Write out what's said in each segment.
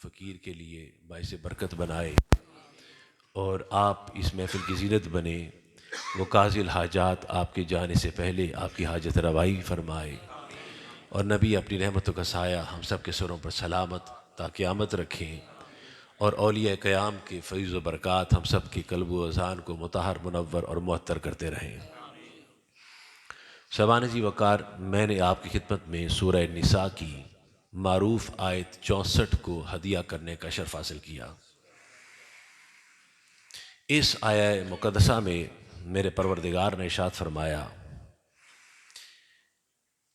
फ़कीर के लिए बाइस बरकत बनाए और आप इस महफ़िल की ज़ीनत बने। वो काज़िल हाजात आपके जाने से पहले आपकी हाजत रवाई फरमाए और नबी अपनी रहमतों का साया हम सब के सरों पर सलामत ता क़यामत रखें और औलिया क़याम के फ़ैज़ व बरक़ात हम सब की क़ल्ब व अज़ान को मुतहर मुनव्वर और मुअत्तर करते रहें। शबान जी वक़ार, मैंने आपकी खिदमत में सूरह निसा की मारूफ़ आयत 64 को हदिया करने का शर्फ़ हासिल किया। इस आया मुक़द्दसा में मेरे परवरदिगार ने इरशाद फरमाया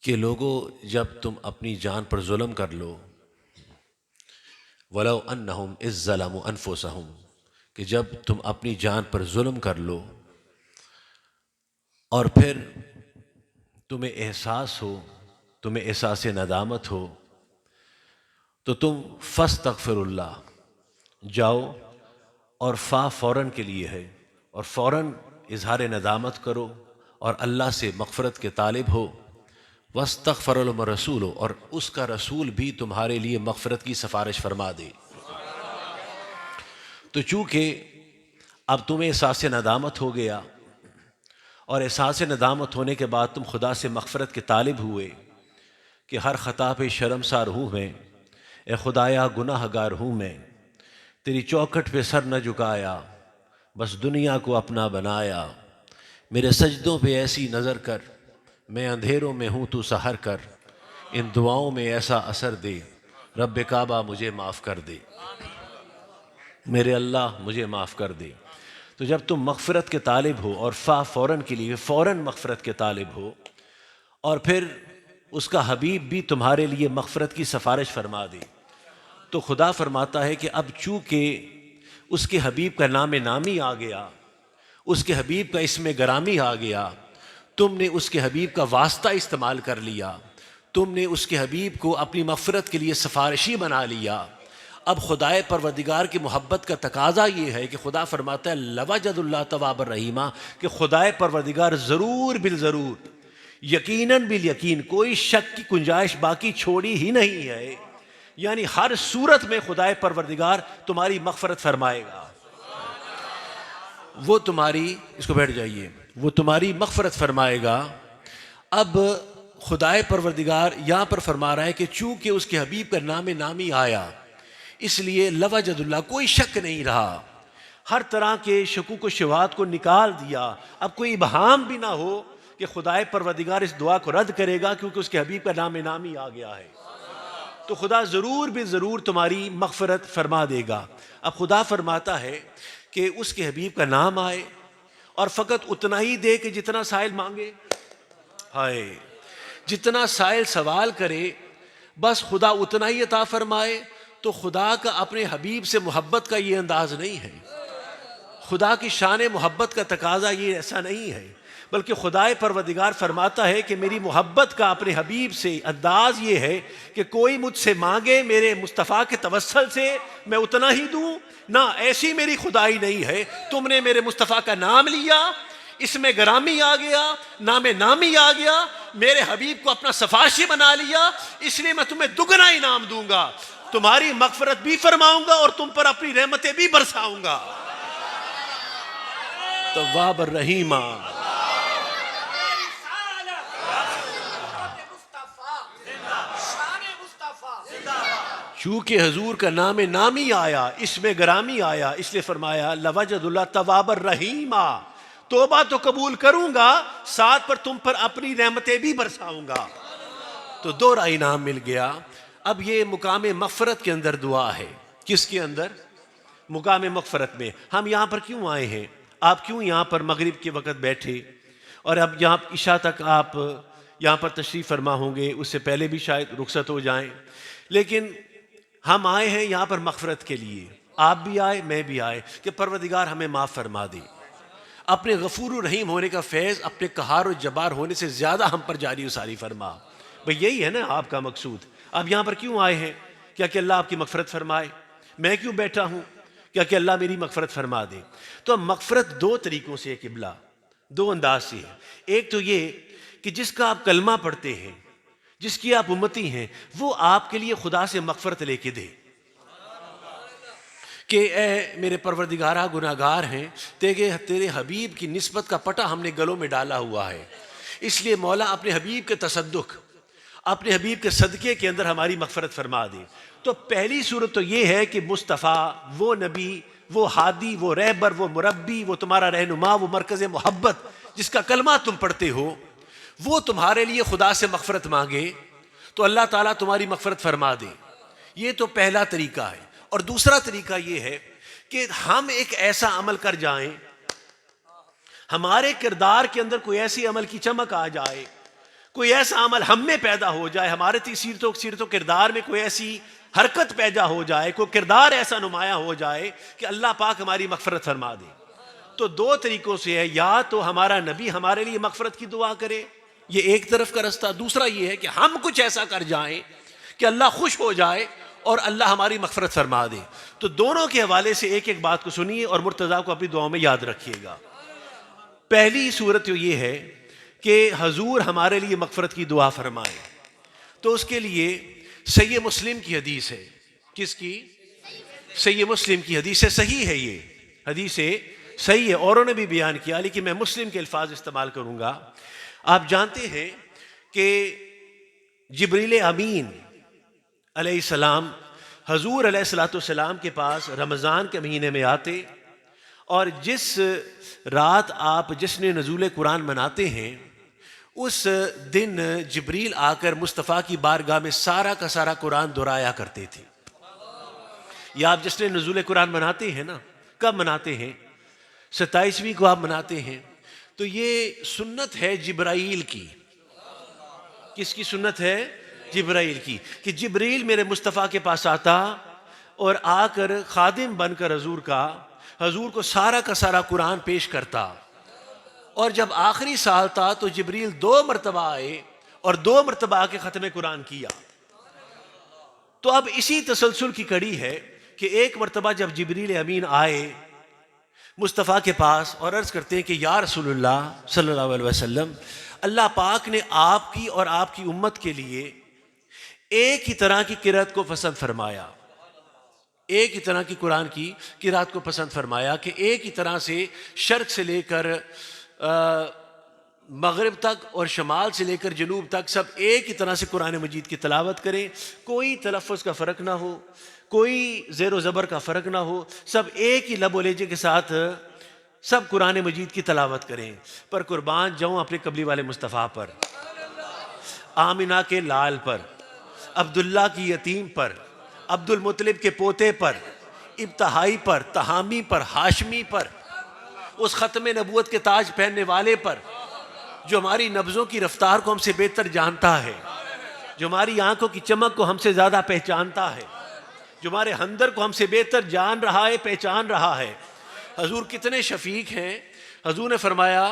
कि लोगों, जब तुम अपनी जान पर जुल्म कर लो, वलौ अन्नहुम इज़ ज़लमू अनफुसहुम, कि जब तुम अपनी जान पर जुल्म कर लो और फिर तुम्हें एहसास हो, तुम्हें एहसास नदामत हो, तो तुम फस्तगफिरुल्लाह जाओ और फ़ौरन के लिए है और फ़ौरन इजहार नदामत करो और अल्लाह से मग़फ़िरत के तालिब हो। वस्तग़फ़रलहुम रसूल, और उसका रसूल भी तुम्हारे लिए मग़फ़िरत की सिफारिश फरमा दे। तो चूँकि अब तुम्हें एहसास नदामत हो गया और एहसास नदामत होने के बाद तुम खुदा से मग़फ़िरत के तालिब हुए कि हर ख़ता पे शर्मसार हूँ मैं, ए खुदाया गुनाहगार हूँ मैं, तेरी चौखट पे सर न झुकाया, बस दुनिया को अपना बनाया, मेरे सजदों पे ऐसी नज़र कर, मैं अंधेरों में हूँ तू सहर कर, इन दुआओं में ऐसा असर दे, रब काबा मुझे माफ़ कर दे, मेरे अल्लाह मुझे माफ़ कर दे। तो जब तुम मग़फ़िरत के तालिब हो और फ़ौरन के लिए फ़ौरन मग़फ़िरत के तालिब हो और फिर उसका हबीब भी तुम्हारे लिए मग़फ़िरत की सिफारिश फरमा दे, तो खुदा फरमाता है कि अब चूँकि उसके हबीब का नाम नामी आ गया, उसके हबीब का इसमें गरामी आ गया, तुमने उसके हबीब का वास्ता इस्तेमाल कर लिया, तुमने उसके हबीब को अपनी मग़फ़िरत के लिए सिफारिशी बना लिया। अब खुदाए परवरदिगार की मोहब्बत का तकाज़ा ये है कि खुदा फरमाता है लवजदुल्लाह तवाबर रहीमा, कि खुदाए परवरदिगार ज़रूर बिल ज़रूर, यकीनन बिल यकीन, कोई शक की गुंजाइश बाकी छोड़ी ही नहीं है, यानी हर सूरत में खुदाए परवरदिगार तुम्हारी मग़फ़िरत फरमाएगा। वो तुम्हारी, इसको बैठ जाइए, वो तुम्हारी मग़फ़िरत फरमाएगा। अब खुदाए परवरदिगार यहाँ पर फरमा रहा है कि चूँकि उसके हबीब का नाम नामी आया, इसलिए लवजदुल्लाह, कोई शक नहीं रहा, हर तरह के शकूक व शुबहात को निकाल दिया। अब कोई इबहाम भी ना हो कि खुदाए परवरदिगार इस दुआ को रद्द करेगा क्योंकि उसके हबीब का नाम नामी आ गया है, तो खुदा ज़रूर भी ज़रूर तुम्हारी मग़फ़िरत फरमा देगा। अब खुदा फरमाता है कि उसके हबीब का नाम आए और फ़कत उतना ही दे कि जितना साइल मांगे। हाय, जितना साइल सवाल करे बस खुदा उतना ही अता फरमाए। तो खुदा का अपने हबीब से मोहब्बत का ये अंदाज़ नहीं है, खुदा की शान मोहब्बत का तकाज़ा ये ऐसा नहीं है, बल्कि खुदाए परवरदिगार फरमाता है कि मेरी मोहब्बत का अपने हबीब से अंदाज़ ये है कि कोई मुझसे मांगे मेरे मुस्तफ़ा के तवस्सल से मैं उतना ही दूँ ना, ऐसी मेरी खुदाई नहीं है। तुमने मेरे मुस्तफ़ा का नाम लिया, इसमें गरामी आ गया, नाम नामी आ गया, मेरे हबीब को अपना सफारशी बना लिया, इसलिए मैं तुम्हें दुगना इनाम दूंगा, तुम्हारी मग़फ़िरत भी फरमाऊंगा और तुम पर अपनी रहमतें भी बरसाऊंगा। तव्वाब रहीमा, चूँकि हजूर का नाम नामी आया, इसमें गरामी आया, इसलिए फरमाया लवजदुल्लाह तवाबर रहीमा, तौबा तो कबूल करूंगा, साथ पर तुम पर अपनी रहमतें भी बरसाऊंगा। तो दोहरा इनाम मिल गया। अब ये मुकाम मग़फ़िरत के अंदर दुआ है। किसके अंदर? मुकाम मग़फ़िरत में। हम यहाँ पर क्यों आए हैं? आप क्यों यहाँ पर मगरिब के वक़्त बैठे और अब यहाँ इशा तक आप यहाँ पर तशरीफ़ फरमा होंगे, उससे पहले भी शायद रुखसत हो जाएं, लेकिन हम आए हैं यहाँ पर मग़फ़िरत के लिए। आप भी आए, मैं भी आए कि परवरदिगार हमें माफ़ फरमा दे, अपने गफूर रहीम होने का फैज़ अपने कहार और जबार होने से ज़्यादा हम पर जारी सारी फरमा। भाई यही है ना आपका मकसूद। अब यहाँ पर क्यों आए हैं? क्या कि अल्लाह आपकी मग़फ़िरत फरमाए। मैं क्यों बैठा हूँ? क्या कि अल्लाह मेरी मग़फ़िरत फरमा दे। तो मग़फ़िरत दो तरीक़ों से, किबला दो अंदाज से है। एक तो ये कि जिसका आप कलमा पढ़ते हैं, जिसकी आप उम्मती हैं, वो आपके लिए खुदा से मग़फ़िरत लेके दे। कि ए मेरे परवरदिगारा गुनाहगार हैं, तेरे हबीब की निस्बत का पटा हमने गलों में डाला हुआ है, इसलिए मौला अपने हबीब के तसद्दुक, अपने हबीब के सदक़े के अंदर हमारी मग़फ़िरत फरमा दे। तो पहली सूरत तो ये है कि मुस्तफ़ा, वो नबी, वो हादी, वो रहबर, वो मुरब्बी, वो तुम्हारा रहनुमा, वो मरकज़ मोहब्बत जिसका कलमा तुम पढ़ते हो, वो तुम्हारे लिए खुदा से मग़फ़िरत मांगे तो अल्लाह ताला तुम्हारी मग़फ़िरत फरमा दे। ये तो पहला तरीका है। और दूसरा तरीका ये है कि हम एक ऐसा अमल कर जाएं, हमारे किरदार के अंदर कोई ऐसी अमल की चमक आ जाए, कोई ऐसा अमल हम में पैदा हो जाए, हमारे सीरतो किरदार में कोई ऐसी हरकत पैदा हो जाए, कोई किरदार ऐसा नुमाया हो जाए कि अल्लाह पाक हमारी मग़फ़िरत फरमा दे। तो दो तरीकों से है, या तो हमारा नबी हमारे लिए मग़फ़िरत की दुआ करे, ये एक तरफ का रास्ता। दूसरा ये है कि हम कुछ ऐसा कर जाएं कि अल्लाह खुश हो जाए और अल्लाह हमारी मग़फ़िरत फरमा दे। तो दोनों के हवाले से एक एक बात को सुनिए और मुर्तज़ा को अपनी दुआओं में याद रखिएगा। पहली सूरत तो ये है कि हजूर हमारे लिए मग़फ़िरत की दुआ फरमाए, तो उसके लिए सही मुस्लिम की हदीस है। किसकी? सही मुस्लिम की हदीस है, सही है, ये हदीस सही है, औरों ने भी बयान किया, लेकिन मैं मुस्लिम के अल्फाज इस्तेमाल करूँगा। आप जानते हैं कि जिब्रील अमीन अलैहिस्सलाम हजूर अलैहिस्सलाम के पास रमज़ान के महीने में आते, और जिस रात आप जिसने नज़ूल कुरान मनाते हैं, उस दिन जिब्रील आकर मुस्तफ़ा की बारगाह में सारा का सारा कुरान दोहराया करते थे। या आप जिसने नज़ूल कुरान मनाते हैं ना, कब मनाते हैं? 27वीं को आप मनाते हैं। तो ये सुन्नत है जिब्राइल की। किसकी सुन्नत है? जिब्राइल की, कि जिब्रील मेरे मुस्तफ़ा के पास आता और आकर खादिम बनकर हजूर को सारा का सारा कुरान पेश करता। और जब आखिरी साल था तो जिब्रील 2 मरतबा आए और 2 मरतबा आके ख़त्म कुरान किया। तो अब इसी तसलसल की कड़ी है कि एक मरतबा जब जिब्रील अमीन आए मुस्तफ़ा के पास और अर्ज़ करते हैं कि या रसूलुल्लाह सल्लल्लाहु अलैहि वसल्लम, अल्लाह पाक ने आपकी और आपकी उम्मत के लिए एक ही तरह की किरात को पसंद फरमाया, एक ही तरह की कुरान की किरात को पसंद फरमाया कि एक ही तरह से शर्क से लेकर मगरिब तक और शमाल से लेकर जनूब तक सब एक ही तरह से कुरान मजीद की तिलावत करें, कोई तलफ़्फ़ुज़ का फ़र्क ना हो, कोई ज़ेर व ज़बर का फ़र्क ना हो, सब एक ही लब व लहजे के साथ सब कुरान मजीद की तिलावत करें। पर कुर्बान जाऊँ अपने कबली वाले मुस्तफ़ा पर, आमिना के लाल पर, अब्दुल्ला की यतीम पर, अब्दुल मुत्तलिब के पोते पर, इब्तहाई पर, तहामी पर, हाशमी पर, उस ख़त्म नबूवत के ताज पहनने वाले पर, जो हमारी नब्ज़ों की रफ्तार को हमसे बेहतर जानता है, जो हमारी आंखों की चमक को हमसे ज़्यादा पहचानता है, जो हमारे अंदर को हमसे बेहतर जान रहा है, पहचान रहा है। हजूर कितने शफीक हैं। हजूर ने फरमाया,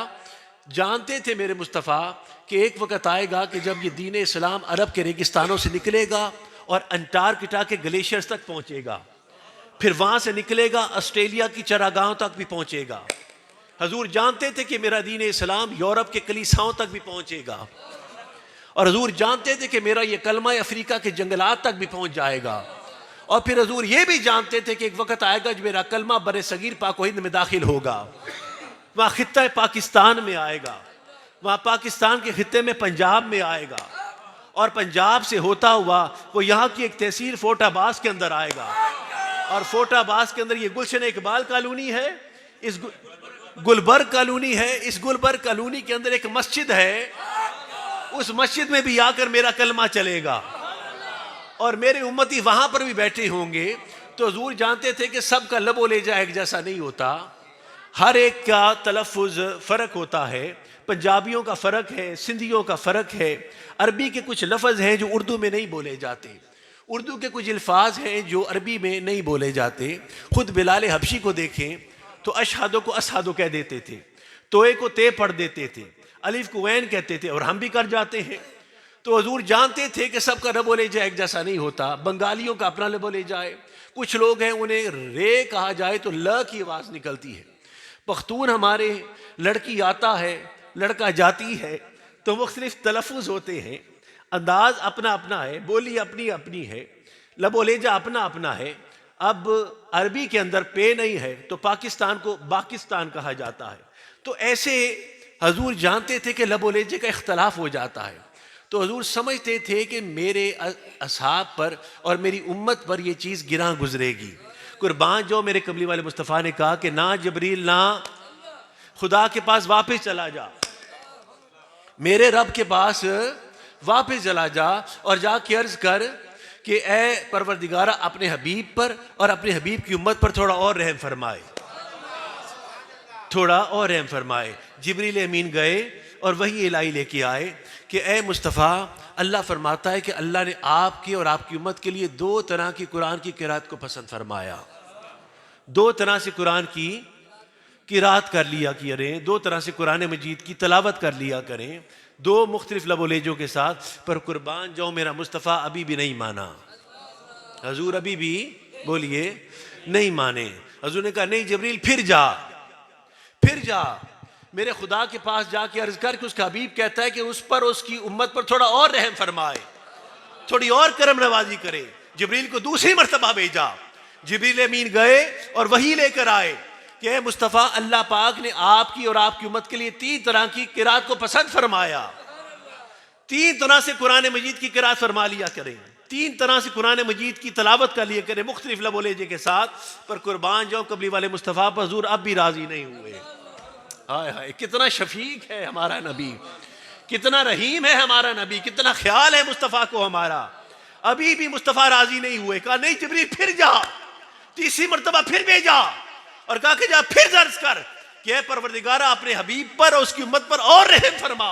जानते थे मेरे मुस्तफ़ा कि एक वक़्त आएगा कि जब ये दीन इस्लाम अरब के रेगिस्तानों से निकलेगा और अंटार्कटिका के ग्लेशियर्स तक पहुँचेगा, फिर वहाँ से निकलेगा ऑस्ट्रेलिया की चरागाहों तक भी पहुँचेगा। हजूर जानते थे कि मेरा दीन इस्लाम यूरोप के कलीसाओं तक भी पहुँचेगा, और हजूर जानते थे कि मेरा ये कलमा अफ्रीका के जंगलात तक भी पहुँच जाएगा। और फिर हजूर ये भी जानते थे कि एक वक़्त आएगा जब मेरा कलमा बरे सगीर पाक व हिंद में दाखिल होगा, वहाँ खित्ता पाकिस्तान में आएगा, वहाँ पाकिस्तान के खित्ते में पंजाब में आएगा, और पंजाब से होता हुआ वो यहाँ की एक तहसील फोर्टाबास के अंदर आएगा, और फोर्टाबास के अंदर ये गुलशन इकबाल कॉलोनी है, इस गुलबर्ग कॉलोनी है, इस गुलबर्ग कॉलोनी के अंदर एक मस्जिद है, उस मस्जिद में भी आकर मेरा कलमा चलेगा और मेरे उम्मती वहाँ पर भी बैठे होंगे। तो हजूर जानते थे कि सबका लबो लेजा एक जैसा नहीं होता, हर एक का तलफ़्फ़ुज़ फ़र्क होता है। पंजाबियों का फ़र्क है, सिंधियों का फ़र्क है, अरबी के कुछ लफ्ज़ हैं जो उर्दू में नहीं बोले जाते, उर्दू के कुछ अल्फाज हैं जो अरबी में नहीं बोले जाते। खुद बिलाल हबशी को देखें तो अशहादो को असहादो कह देते थे, तोए को ते पढ़ देते थे, अलिफ को वैन कहते थे, और हम भी कर जाते हैं। तो हजूर जानते थे कि सबका रबो ले जाए एक जैसा नहीं होता। बंगालियों का अपना रबो ले जाए, कुछ लोग हैं उन्हें रे कहा जाए तो ल की आवाज़ निकलती है। पख्तून हमारे लड़की आता है, लड़का जाती है, तो मुख्तलिफ तलफ़्फ़ुज़ होते हैं, अंदाज़ अपना अपना है, बोली अपनी अपनी है, लबो लेजा अपना अपना है। अब अरबी के अंदर पे नहीं है तो पाकिस्तान को पाकिस्तान कहा जाता है। तो ऐसे हजूर जानते थे कि लबो लहजे का इख्तलाफ हो जाता है, तो हजूर समझते थे कि मेरे असहाब पर और मेरी उम्मत पर यह चीज़ गिरां गुजरेगी। कुर्बान जो मेरे कमली वाले मुस्तफ़ा ने कहा कि ना जबरील ना खुदा के पास वापस चला जा, मेरे रब के पास वापस चला जा और जाके अर्ज कर कि ए परवरदिगारा अपने हबीब पर और अपने हबीब की उम्मत पर थोड़ा और रहम फरमाए, थोड़ा और रहम फरमाए। जिब्रील अमीन गए और वही इलाही लेके आए कि ए मुस्तफ़ा, अल्लाह फरमाता है कि अल्लाह ने आपकी और आपकी उम्मत के लिए दो तरह की कुरान की किरात को पसंद फरमाया। दो तरह से कुरान की किरात कर लिया करें, दो तरह से कुरान मजीद की तलावत कर लिया करें, दो मुख्तलिफ लबोलेजों के साथ। पर कुर्बान जाऊँ मेरा मुस्तफ़ा अभी भी नहीं माना। हजूर अभी भी बोलिए नहीं माने। हजूर ने कहा नहीं जबरील फिर जा, फिर जा मेरे खुदा के पास जाके अर्ज कर कि उसका हबीब कहता है कि उस पर उसकी उम्मत पर थोड़ा और रहम फरमाए, थोड़ी और करम नवाजी करे। जिब्रील को दूसरी मर्तबा भेजा। जिब्रील अमीन गए और वही लेकर आए कि मुस्तफ़ा, अल्लाह पाक ने आपकी और आपकी उम्मत के लिए 3 तरह की किरात को पसंद फरमाया। 3 तरह से कुरान मजीद की किरात फरमा लिया करें, 3 तरह से कुरान मजीद की तलावत कर लिया करें मुख्तलिफ लबोलेजे के साथ। पर कुर्बान जाओ कबली वाले मुस्तफ़ा पर हजूर अब भी राजी नहीं हुए। हाय हाय, कितना शफीक है हमारा नबी, कितना रहीम है हमारा नबी, कितना ख्याल है मुस्तफ़ा को हमारा। अभी भी मुस्तफ़ा राजी नहीं हुए। कहा नहीं जिब्रील फिर जा, तीसरी मर्तबा फिर भेजा और कहा कि जा फिर दर्ज कर कि परवरदिगारा अपने हबीब पर और उसकी उम्मत पर और रहम फरमा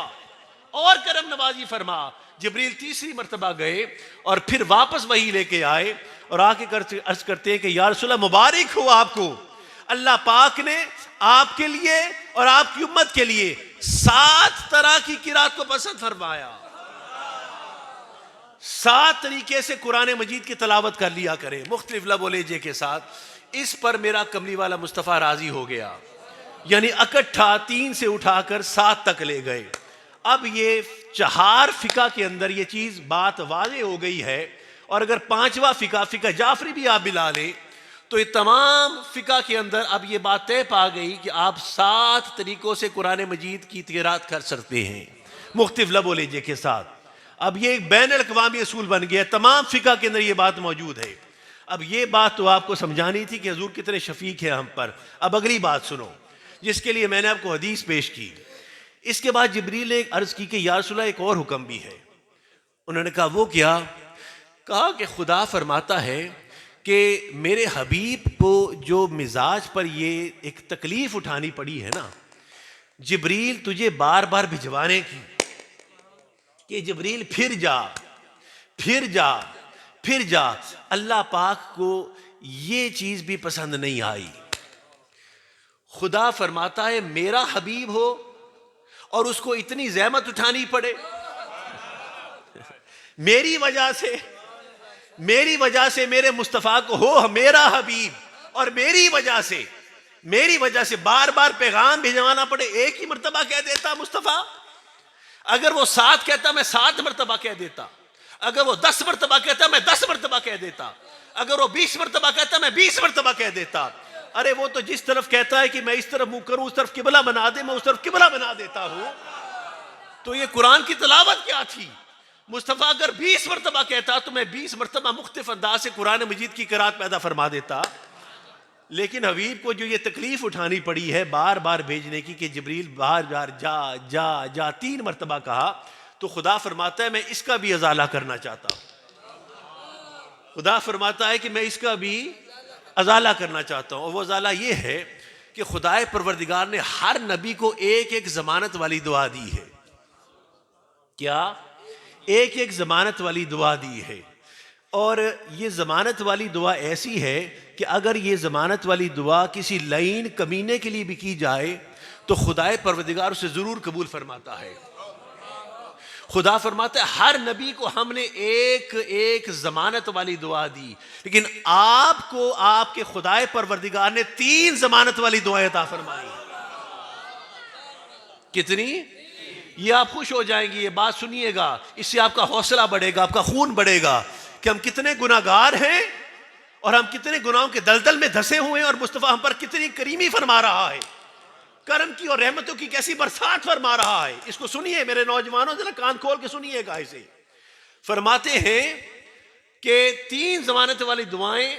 और करम नवाजी फरमा। जिब्रील तीसरी मर्तबा गए और फिर वापस वही लेके आए और आके अर्ज करते हैं कि या रसूल अल्लाह, मुबारक हो आपको, अल्लाह पाक ने आपके लिए और आपकी उम्मत के लिए 7 तरह की किरात को पसंद फरमाया। 7 तरीके से कुरान मजीद की तलावत कर लिया करें मुख्तलिफ लबोलेजे के साथ। इस पर मेरा कमली वाला मुस्तफ़ा राजी हो गया, यानी इकट्ठा 3 से उठाकर 7 तक ले गए। अब ये 4 फिका के अंदर ये चीज बात वाज़े हो गई है। और अगर 5वां फिका जाफरी भी आप मिला लें तो ये तमाम फिका के अंदर अब ये बात तय पा गई कि आप 7 तरीकों से कुरान मजीद की किरात कर सकते हैं मुख्तलिफ लबोलेजे के साथ। अब ये एक बैन अल-अक़वामी असूल बन गया, तमाम फिका के अंदर ये बात मौजूद है। अब ये बात तो आपको समझानी थी कि हुजूर कितने शफीक हैं हम पर। अब अगली बात सुनो जिसके लिए मैंने आपको हदीस पेश की। इसके बाद जिब्रील ने एक अर्ज की कि या रसूल अल्लाह, एक और हुक्म भी है। उन्होंने कहा वो क्या? कहा कि खुदा फरमाता है कि मेरे हबीब को जो मिजाज पर ये एक तकलीफ उठानी पड़ी है ना जिब्रील तुझे बार बार भिजवाने की, कि जिब्रील फिर जा फिर जा फिर जा, अल्लाह पाक को ये चीज भी पसंद नहीं आई। खुदा फरमाता है मेरा हबीब हो और उसको इतनी जहमत उठानी पड़े मेरी वजह से मेरे मुस्तफ़ा को हो मेरा हबीब, और मेरी वजह से बार बार पैगाम भिजवाना पड़े। एक ही मर्तबा कह देता मुस्तफ़ा, अगर वो 7 कहता मैं 7 मर्तबा कह देता, अगर वो 10 मर्तबा कहता मैं 10 मर्तबा कह देता, अगर वो 20 मर्तबा कहता मैं 20 मर्तबा कह देता। अरे वो तो जिस तरफ कहता है कि मैं इस तरफ मुंह करूं उस तरफ किबला बना दे, मैं उस तरफ किबला बना देता हूं। तो ये कुरान की तिलावत क्या थी? मुस्तफ़ा अगर 20 मर्तबा कहता तो मैं 20 मर्तबा मुख्तलिफ अंदाज से कुरान मजीद की किरात पैदा फरमा देता। लेकिन हबीब को जो ये तकलीफ उठानी पड़ी है बार बार भेजने की कि जिब्रील बार बार जा जा जा 3 मर्तबा कहा, तो खुदा फरमाता है मैं इसका भी अजाला करना चाहता हूं। खुदा फरमाता है कि मैं इसका भी अजाला करना चाहता हूं। और वो अजाला ये है कि खुदाए परवरदिगार ने हर नबी को एक एक जमानत वाली दुआ दी है। क्या? एक एक जमानत वाली दुआ दी है। और ये जमानत वाली दुआ ऐसी है कि अगर ये जमानत वाली दुआ किसी लाइन कमीने के लिए भी की जाए तो खुदाए परवरदिगार उसे जरूर कबूल फरमाता है। खुदा फरमाता है हर नबी को हमने एक एक जमानत वाली दुआ दी, लेकिन आपको आपके खुदाए परवरदिगार ने 3 जमानत वाली दुआएं अता फरमाई। कितनी? ये आप खुश हो जाएंगे, ये बात सुनिएगा, इससे आपका हौसला बढ़ेगा, आपका खून बढ़ेगा कि हम कितने गुनाहगार हैं और हम कितने गुनाहों के दलदल में धंसे हुए हैं, और मुस्तफ़ा हम पर कितनी करीमी फरमा रहा है, करम की और रहमतों की कैसी बरसात फरमा रहा है। इसको सुनिए मेरे नौजवानों, जरा कान खोल के सुनिएगा इसे। फरमाते हैं कि 3 जमानत वाली दुआएं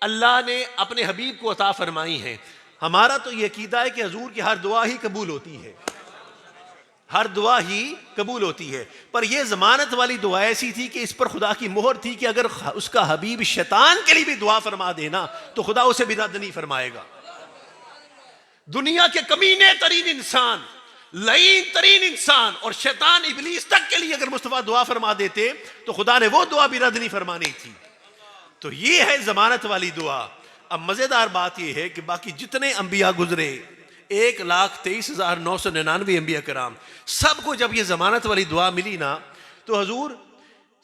अल्लाह ने अपने हबीब को अता फरमाई हैं। हमारा तो ये अकीदा है कि हजूर की हर दुआ ही कबूल होती है, हर दुआ ही कबूल होती है, पर यह जमानत वाली दुआ ऐसी थी कि इस पर खुदा की मोहर थी कि अगर उसका हबीब शैतान के लिए भी दुआ फरमा देना तो खुदा उसे भी रद्द नहीं फरमाएगा। दुनिया के कमीने तरीन इंसान, लईन तरीन इंसान और शैतान इबलीस तक के लिए अगर मुस्तफा दुआ फरमा देते तो खुदा ने वो दुआ भी रद्द नहीं फरमानी थी। तो ये है जमानत वाली दुआ। अब मजेदार बात यह है कि बाकी जितने अंबिया गुजरे, 1,23,999 अंबिया कराम, सबको जब ये जमानत वाली दुआ मिली ना, तो हजूर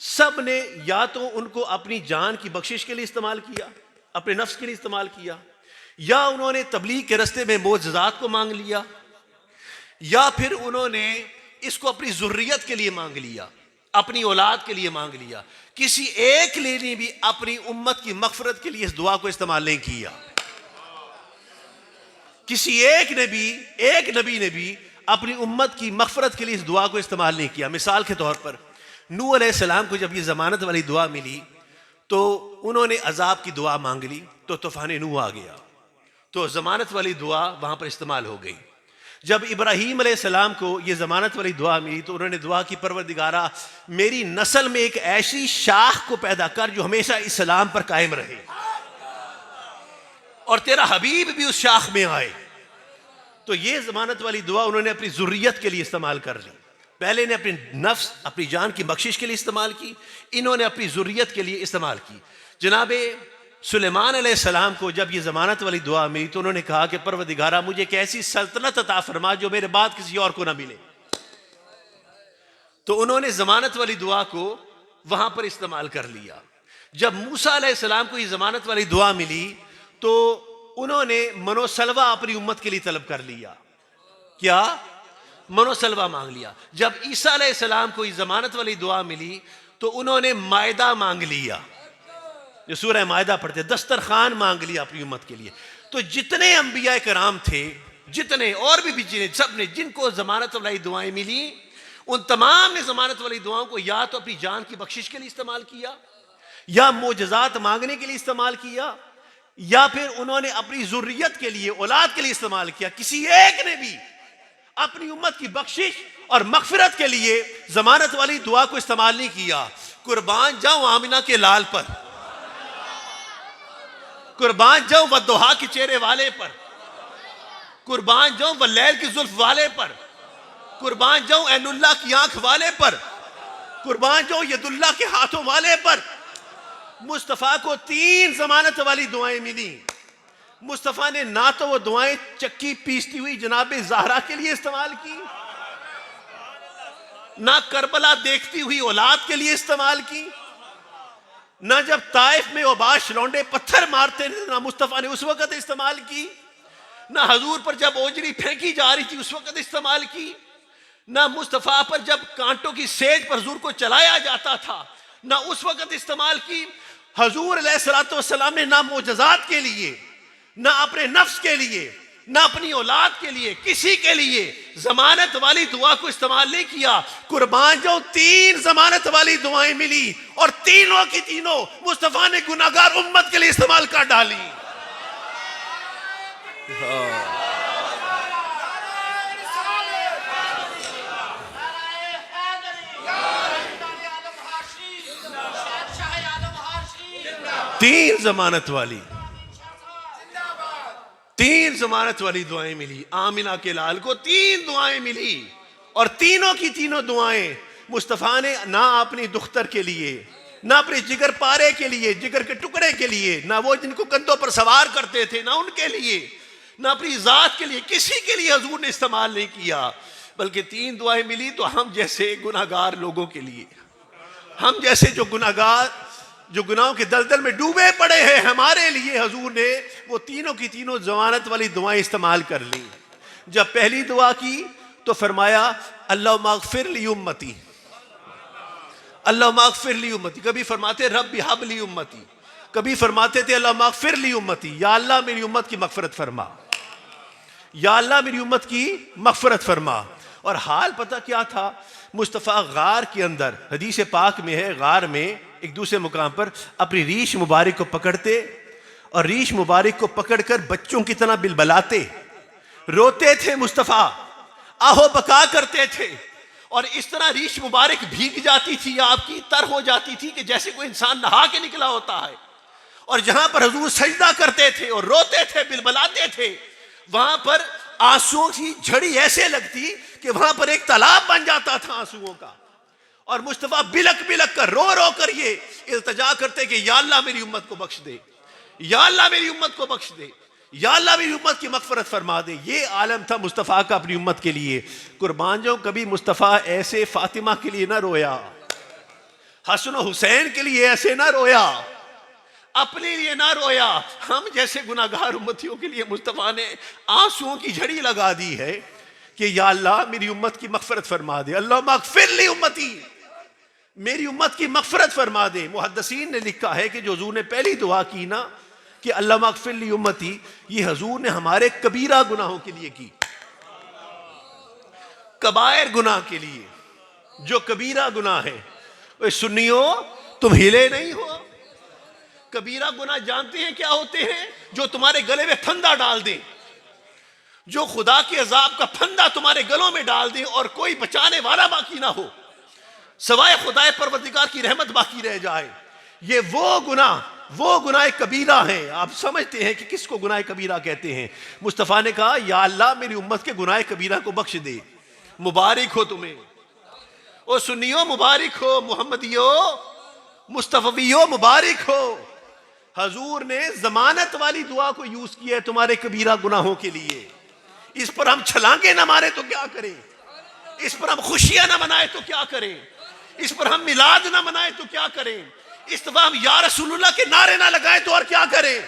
सब ने या तो उनको अपनी जान की बख्शिश के लिए इस्तेमाल किया, अपने नफ्स के लिए इस्तेमाल किया, या उन्होंने तबलीग के रस्ते में मोजज़ात को मांग लिया, या फिर उन्होंने इसको अपनी ज़ुर्रियत के लिए मांग लिया, अपनी औलाद के लिए मांग लिया। किसी एक ने भी अपनी उम्मत की मग़फ़िरत के लिए इस दुआ को इस्तेमाल नहीं किया। किसी एक नबी ने भी अपनी उम्मत की मग़फ़िरत के लिए इस दुआ को इस्तेमाल नहीं किया। मिसाल के तौर पर नूह अलैहिस्सलाम को जब ये ज़मानत वाली दुआ मिली तो उन्होंने अजाब की दुआ मांग ली, तो तूफ़ान नूह आ गया, तो ज़मानत वाली दुआ वहाँ पर इस्तेमाल हो गई। जब इब्राहीम अलैहिस्सलाम को ये ज़मानत वाली दुआ मिली तो उन्होंने दुआ की, परवरदिगारा मेरी नस्ल में एक ऐसी शाख को पैदा कर जो हमेशा इस्लाम पर कायम रहे और तेरा हबीब भी उस शाख में आए। तो ये ज़मानत वाली दुआ उन्होंने अपनी ज़ुर्रियत के लिए इस्तेमाल कर ली। पहले ने अपनी नफ्स, अपनी जान की बख्शिश के लिए इस्तेमाल की, इन्होंने अपनी ज़ुर्रियत के लिए इस्तेमाल की। जनाबे सुलेमान अलैहिस्सलाम को जब ये ज़मानत वाली दुआ मिली तो उन्होंने कहा कि परवरदिगारा मुझे एक ऐसी सल्तनत अता फरमा जो मेरे बाद किसी और को ना मिले। तो उन्होंने ज़मानत वाली दुआ को वहां पर इस्तेमाल कर लिया। जब मूसा अलैहिस्सलाम को ये ज़मानत वाली दुआ मिली तो उन्होंने मनोसलवा अपनी उम्मत के लिए तलब कर लिया। क्या? मनोसलवा मांग लिया। जब ईसा अलैहिस्सलाम को ये ज़मानत वाली दुआ मिली तो उन्होंने मायदा मांग लिया, जो सूरह मायदा पढ़ते, दस्तरखान मांग लिया अपनी उम्मत के लिए। तो जितने अंबिया कराम थे, जितने और भी सब ने जिनको ज़मानत वाली दुआएं मिली, उन तमाम ने ज़मानत वाली दुआओं को या तो अपनी जान की बख्शिश के लिए इस्तेमाल किया, या मोजज़ात मांगने के लिए इस्तेमाल किया, या फिर उन्होंने अपनी ज़ुर्रियत के लिए, औलाद के लिए इस्तेमाल किया। किसी एक ने भी अपनी उम्मत की बख्शिश और मग़फ़िरत के लिए ज़मानत वाली दुआ को इस्तेमाल नहीं किया। कुर्बान जाऊं आमिना के लाल पर, कुर्बान जाऊं वद्दुहा के चेहरे वाले पर, कुर्बान जाऊं वल्लैल की जुल्फ वाले पर, कुर्बान जाऊं ऐनुल्लाह की आंख वाले पर, कुर्बान जाऊं यदुल्लाह के हाथों वाले पर। मुस्तफ़ा को 3 ज़मानत वाली दुआएं मिली। मुस्तफ़ा ने ना तो वो दुआएं चक्की पीसती हुई जनाबे ज़हरा के लिए इस्तेमाल की, ना करबला देखती हुई औलाद के लिए इस्तेमाल की, ना जब ताइफ में ओबाश लौंडे पत्थर मारते थे ना मुस्तफ़ा ने उस वक़्त इस्तेमाल की, ना हजूर पर जब ओजरी फेंकी जा रही थी उस वक़्त इस्तेमाल की, ना मुस्तफ़ा पर जब कांटों की सेज पर हजूर को चलाया जाता था ना उस वक़्त इस्तेमाल की। हजूर अलैहिस्सलातु वस्सलाम ने ना मोजज़ात के लिए, ना अपने नफ्स के लिए, ना अपनी औलाद के लिए, किसी के लिए ज़मानत वाली दुआ को इस्तेमाल नहीं किया। कुर्बान जो 3 ज़मानत वाली दुआएं मिली और तीनों की तीनों मुस्तफ़ा ने गुनाहगार उम्मत के लिए इस्तेमाल कर डाली। तीन जमानत वाली दुआएं मिली। आमिना के लाल को 3 दुआएं मिली और तीनों की तीनों दुआएं मुस्तफ़ा ने ना अपनी दुख्तर के लिए, ना अपने जिगर पारे के लिए, जिगर के टुकड़े के लिए, ना वो जिनको कंधों पर सवार करते थे ना उनके लिए, ना अपनी ज़ात के लिए, किसी के लिए हजूर ने इस्तेमाल नहीं किया। बल्कि 3 दुआएं मिली तो हम जैसे गुनाहगार लोगों के लिए, हम जैसे जो गुनाहगार, जो गुनाहों के दलदल में डूबे पड़े हैं, हमारे लिए हजूर ने वो तीनों की तीनों ज़मानत वाली दुआएं इस्तेमाल कर ली। जब पहली दुआ की तो फरमाया अल्लाहुम्मा अग़फ़िर ली उम्मती, अल्लाहुम्मा अग़फ़िर ली उम्मती। कभी फरमाते रब्बी हब ली उम्मती, कभी फरमाते थे अल्लाह मगफिर ली उम्मती, या अल्लाह मेरी उम्मत की मगफरत फरमा, या अल्लाह मेरी उम्मत की मगफरत फरमा। और हाल पता क्या था, मुस्तफ़ा गार के अंदर, हदीस पाक में है, गार में एक दूसरे मुकाम पर अपनी रीश मुबारक को पकड़ते और रीश मुबारक को पकड़कर बच्चों की तरह बिलबलाते, रोते थे मुस्तफ़ा, आहो बका करते थे। और इस तरह रीश मुबारक भीग जाती थी, आपकी तर हो जाती थी कि जैसे कोई इंसान नहा के निकला होता है। और जहां पर हुजूर सजदा करते थे और रोते थे, बिलबलाते थे, वहां पर आंसुओं की झड़ी ऐसे लगती कि वहां पर एक तालाब बन जाता था आंसुओं का। और मुस्तफ़ा बिलक बिलक कर, रो रो कर ये इल्तिजा करते कि या अल्लाह मेरी उम्मत को बख्श दे, या अल्लाह मेरी उम्मत को बख्श दे, या अल्लाह मेरी उम्मत की मगफरत फरमा दे। ये आलम था मुस्तफ़ा का अपनी उम्मत के लिए। कुर्बान जाऊं, कभी मुस्तफ़ा ऐसे फातिमा के लिए ना रोया, हसन हुसैन के लिए ऐसे ना रोया, अपने लिए ना रोया। हम जैसे गुनाहगार उम्मतियों के लिए मुस्तफ़ा ने आंसुओं की झड़ी लगा दी है कि या अल्लाह मेरी उम्मत की मगफरत फरमा दे, अल्लाह मगफिर ली उम्मती, मेरी उम्मत की मगफरत फरमा दे। मुहद्दिसीन ने लिखा है कि जो हुजूर ने पहली दुआ की ना कि अल्लाह मगफिर ली उम्मती, ये हुजूर ने हमारे कबीरा गुनाहों के लिए की, कबायर गुनाह के लिए। जो कबीरा गुनाह है, सुन्नियों तुम हिले नहीं हो। कबीरा गुनाह जानते हैं क्या होते हैं? जो तुम्हारे गले में फंदा डाल दे, जो खुदा के अजाब का फंदा तुम्हारे गलों में डाल दे और कोई बचाने वाला बाकी ना हो, सवाए खुदाए परवरदिगार की रहमत बाकी रह जाए। ये वो गुनाह कबीरा है। आप समझते हैं कि किसको गुनाह कबीरा कहते हैं? मुस्तफ़ा ने कहा या अल्लाह मेरी उम्मत के गुनाह कबीरा को बख्श दे। मुबारक हो तुम्हें, ओ सुन्नियों मुबारक हो, मोहम्मदियो मुस्तफवियो मुबारक हो। हजूर ने जमानत वाली दुआ को यूज किया है तुम्हारे कबीरा गुनाहों के लिए। इस पर हम छलांगे ना मारे तो क्या करें, इस पर हम खुशियां ना मनाए तो क्या करें, इस पर हम मिलाद ना मनाए तो क्या करें, इस दफा हम या रसूलुल्लाह के नारे ना लगाए तो और क्या करें।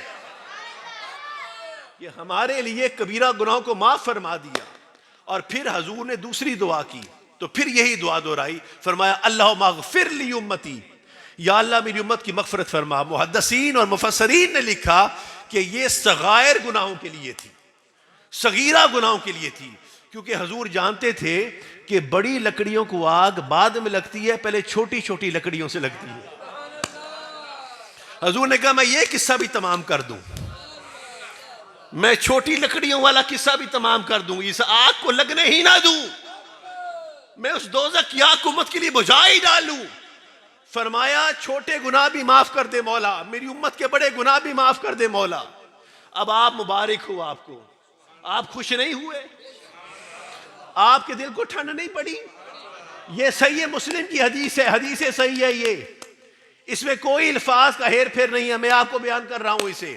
ये हमारे लिए कबीरा गुनाहों को माफ फरमा दिया। और फिर हजूर ने दूसरी दुआ की तो फिर यही दुआ दोहराई, फरमाया अल्लाह मगफिर ली उम्मती, या अल्लाह मेरी उम्मत की मगफरत फरमा। मुहद्दिसीन और मुफस्सरीन ने लिखा कि ये सगायर गुनाहों के लिए थी, सगीरा गुनाहों के लिए थी, क्योंकि हजूर जानते थे कि बड़ी लकड़ियों को आग बाद में लगती है, पहले छोटी छोटी लकड़ियों से लगती है। हजूर ने कहा मैं ये किस्सा भी तमाम कर दूं, मैं छोटी लकड़ियों वाला किस्सा भी तमाम कर दूं, इस आग को लगने ही ना दूं, मैं उस दोज़ख की आग को उम्मत के लिए बुझा ही डालूं। फरमाया छोटे गुनाह भी माफ कर दे मौला, मेरी उम्मत के बड़े गुनाह भी माफ कर दे मौला। अब आप मुबारक हो, आपको, आप खुश नहीं हुए, आपके दिल को ठंड नहीं पड़ी। ये सही है, मुस्लिम की हदीस है, हदीस सही है ये, इसमें कोई अल्फाज का हेर फेर नहीं है। मैं आपको बयान कर रहा हूं इसे,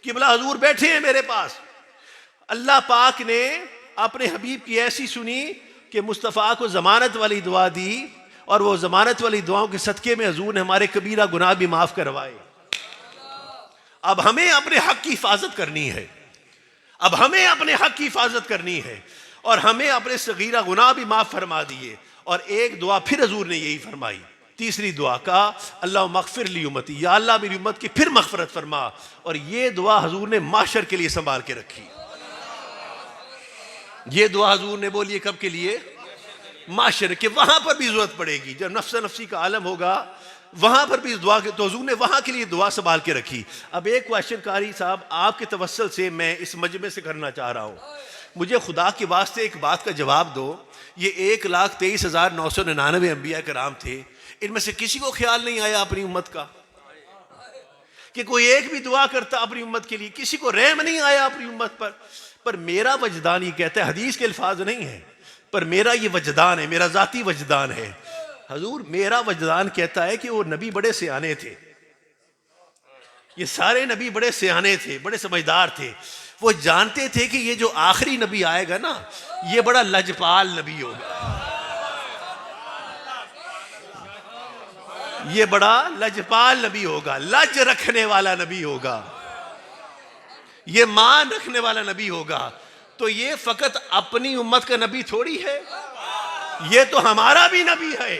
किबला हजूर बैठे हैं मेरे पास। अल्लाह पाक ने अपने हबीब की ऐसी सुनी कि मुस्तफ़ा को जमानत वाली दुआ दी, और वो जमानत वाली दुआओं के सदके में हजूर ने हमारे कबीरा गुनाह भी माफ करवाए। अब हमें अपने हक की हिफाजत करनी है, अब हमें अपने हक की हिफाजत करनी है, और हमें अपने सगीरा गुनाह भी माफ फरमा दिए। और एक दुआ फिर हजूर ने यही फरमाई, तीसरी दुआ का अल्लाह मगफिर ली उम्मती, या अल्लाह मेरी उम्मत की फिर मगफरत फरमा। और ये दुआ हजूर ने माशर के लिए संभाल के रखी। ये दुआ हजूर ने बोली कब के लिए? माशर के, वहां पर भी जरूरत पड़ेगी, जब नफ्स नफ्सी का आलम होगा वहां पर भी इस दुआ के, तो हजूर ने वहां के लिए दुआ संभाल के रखी। अब एक क्वेश्चन कारी साहब आपके तवस्सुल से मैं इस मजमे से करना चाह रहा हूं, मुझे खुदा के वास्ते एक बात का जवाब दो। ये 1,23,999 अंबिया कराम थे, इनमें से किसी को ख्याल नहीं आया अपनी उम्मत का कि कोई एक भी दुआ करता अपनी उम्मत के लिए? किसी को रहम नहीं आया अपनी उम्मत पर मेरा वजदान ये कहता है, हदीस के अल्फाज नहीं है, पर मेरा ये वजदान है, मेरा जाती वजदान है। हजूर मेरा वजदान कहता है कि वो नबी बड़े सियाने थे, ये सारे नबी बड़े सियाने थे, बड़े समझदार थे। वो जानते थे कि ये जो आखिरी नबी आएगा ना, ये बड़ा लजपाल नबी होगा, ये बड़ा लजपाल नबी होगा, लज रखने वाला नबी होगा, ये मान रखने वाला नबी होगा। तो ये फकत अपनी उम्मत का नबी थोड़ी है, ये तो हमारा भी नबी है।